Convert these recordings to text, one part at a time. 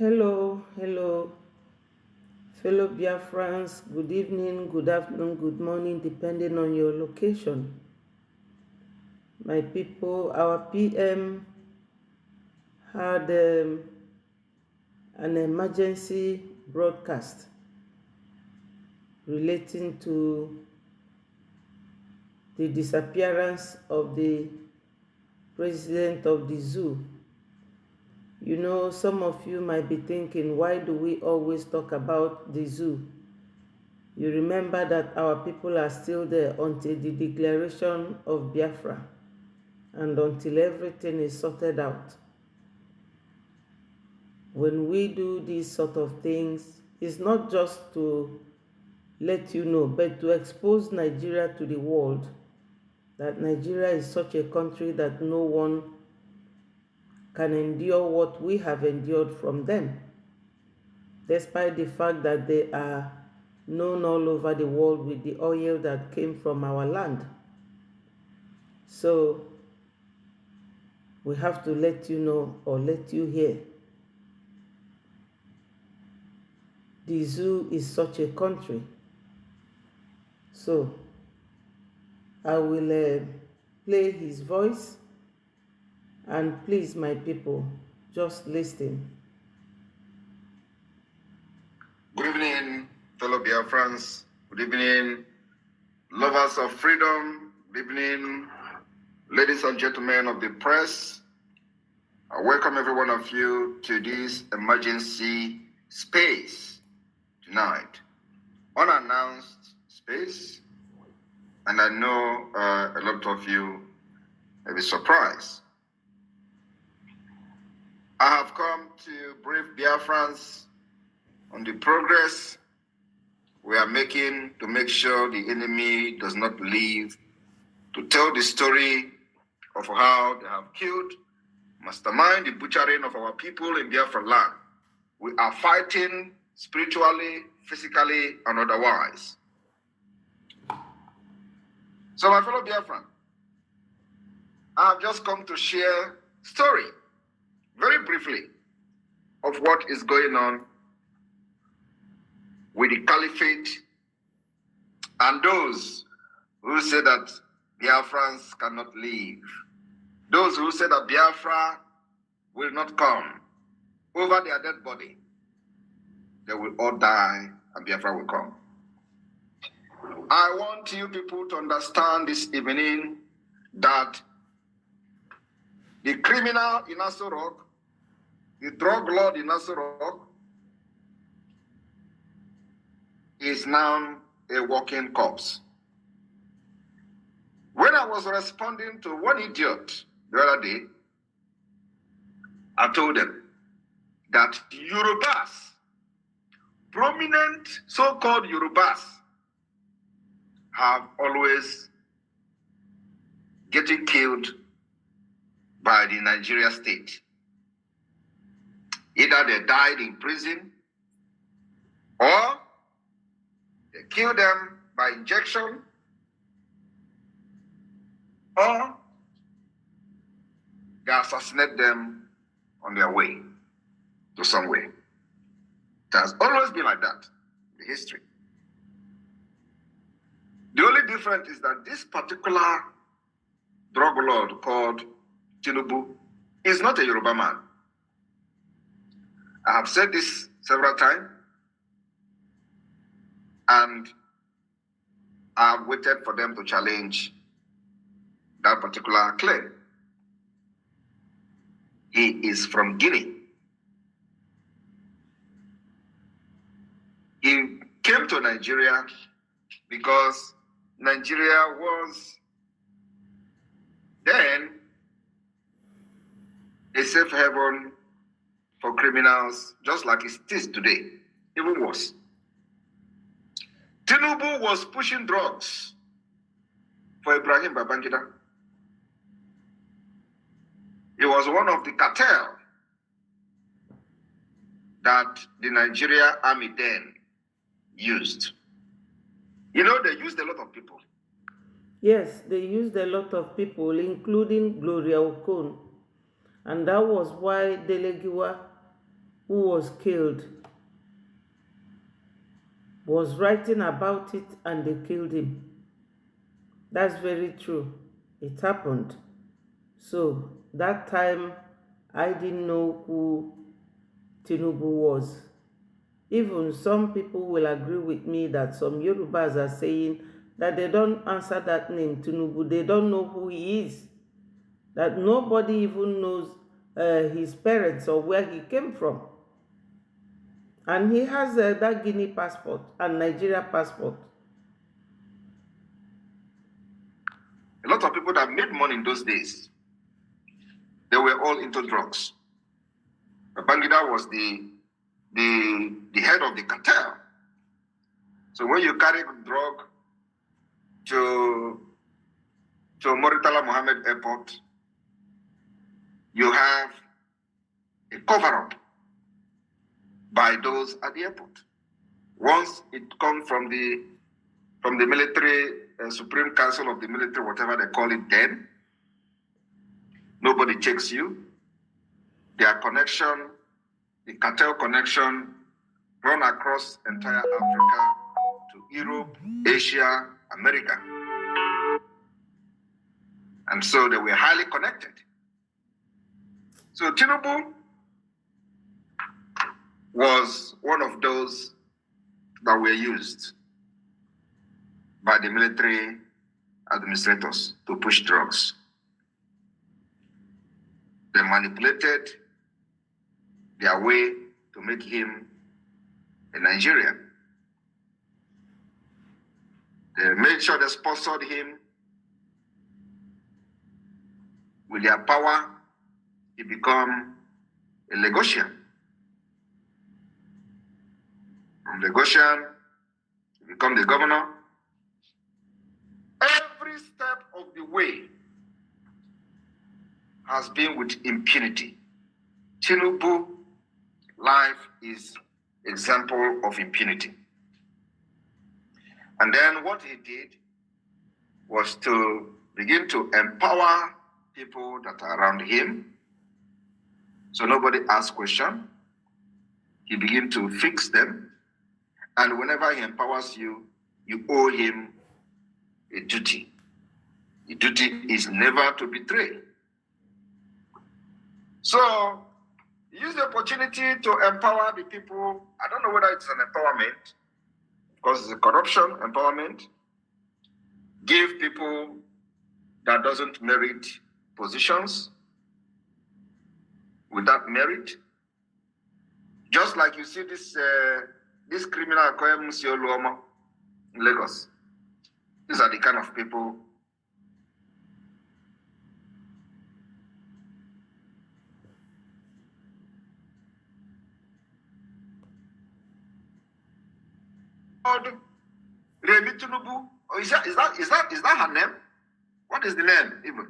Hello, hello, fellow Biafrans. Good evening, good afternoon, good morning, depending on your location. My people, our PM had an emergency broadcast relating to the disappearance of the president of the zoo. You know, some of you might be thinking, why do we always talk about the zoo? You remember that our people are still there until the declaration of Biafra and until everything is sorted out. When we do these sort of things, it's not just to let you know, but to expose Nigeria to the world, that Nigeria is such a country that no one can endure what we have endured from them, despite the fact that they are known all over the world with the oil that came from our land. So we have to let you know or let you hear. The zoo is such a country. So I will play his voice, and please, my people, just listen. Good evening, fellow Biafrans. Good evening, lovers of freedom. Good evening, ladies and gentlemen of the press. I welcome every one of you to this emergency space tonight. Unannounced space, and I know a lot of you may be surprised. I have come to brief Biafrans on the progress we are making to make sure the enemy does not leave, to tell the story of how they have killed, mastermind the butchering of our people in Biafra land. We are fighting spiritually, physically, and otherwise. So my fellow Biafran, I have just come to share story, very briefly, of what is going on with the caliphate and those who say that Biafrans cannot leave. Those who say that Biafra will not come over their dead body, they will all die and Biafra will come. I want you people to understand this evening that the criminal in Aso Rock, the drug lord in Aso Rock, is now a walking corpse. When I was responding to one idiot the other day, I told them that Yorubas, prominent so-called Yorubas, have always getting killed by the Nigeria state. Either they died in prison or they killed them by injection or they assassinate them on their way to somewhere. It has always been like that in the history. The only difference is that this particular drug lord called Tinubu is not a Yoruba man. I have said this several times, and I have waited for them to challenge that particular claim. He is from Guinea. He came to Nigeria because Nigeria was then a safe haven for criminals, just like it is today, even worse. Tinubu was pushing drugs for Ibrahim Babangida. He was one of the cartel that the Nigeria army then used. You know, they used a lot of people. Yes, they used a lot of people, including Gloria Okon. And that was why Delegiwa who was killed was writing about it and they killed him. That's very true. It happened. So that time, I didn't know who Tinubu was. Even some people will agree with me that some Yorubas are saying that they don't answer that name, Tinubu. They don't know who he is. That nobody even knows his parents or where he came from. And he has that Guinea passport and Nigeria passport. A lot of people that made money in those days, they were all into drugs. Babangida was the head of the cartel. So when you carry drug to Murtala Mohammed Airport, you have a cover-up by those at the airport. Once it comes from the military, Supreme Council of the military, whatever they call it then, nobody checks you. Their connection, the cartel connection, run across entire Africa to Europe, Asia, America. And so they were highly connected. So Tinubu was one of those that were used by the military administrators to push drugs. They manipulated their way to make him a Nigerian. They made sure they sponsored him. With their power, he became a Lagosian. From Lagosian, he became the governor. Every step of the way has been with impunity. Tinubu life is example of impunity. And then what he did was to begin to empower people that are around him. So nobody asks questions. He begin to fix them. And whenever he empowers you, you owe him a duty. The duty is never to betray. So use the opportunity to empower the people. I don't know whether it's an empowerment, because it's a corruption empowerment. Give people that doesn't merit positions without merit. Just like you see this criminal called Monsieur Luomo in Lagos. These are the kind of people Remi Tinubu. Oh, is that her name? What is the name even?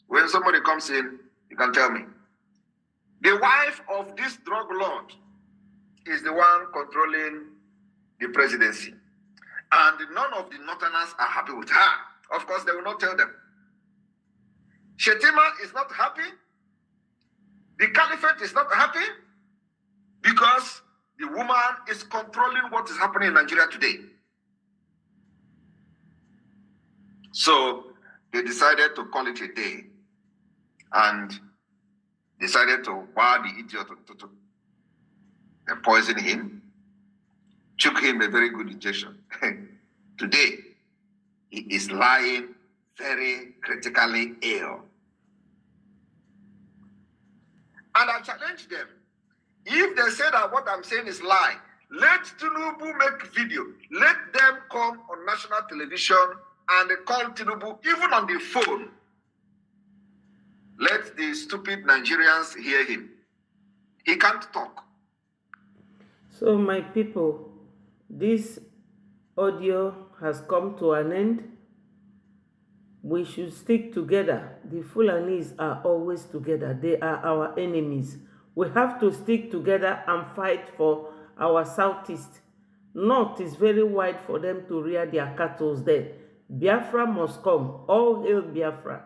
When somebody comes in, you can tell me. The wife of this drug lord is the one controlling the presidency. And none of the Northerners are happy with her. Of course, they will not tell them. Shetima is not happy. The caliphate is not happy because the woman is controlling what is happening in Nigeria today. So they decided to call it a day and decided to wow the idiot to poison him, took him a very good injection. Today, he is lying very critically ill. And I challenge them. If they say that what I'm saying is lie, let Tinubu make video. Let them come on national television and call Tinubu, even on the phone. Let the stupid Nigerians hear him. He can't talk. So my people, this audio has come to an end. We should stick together. The Fulanis are always together. They are our enemies. We have to stick together and fight for our southeast. North is very wide for them to rear their cattle there. Biafra must come. All hail Biafra.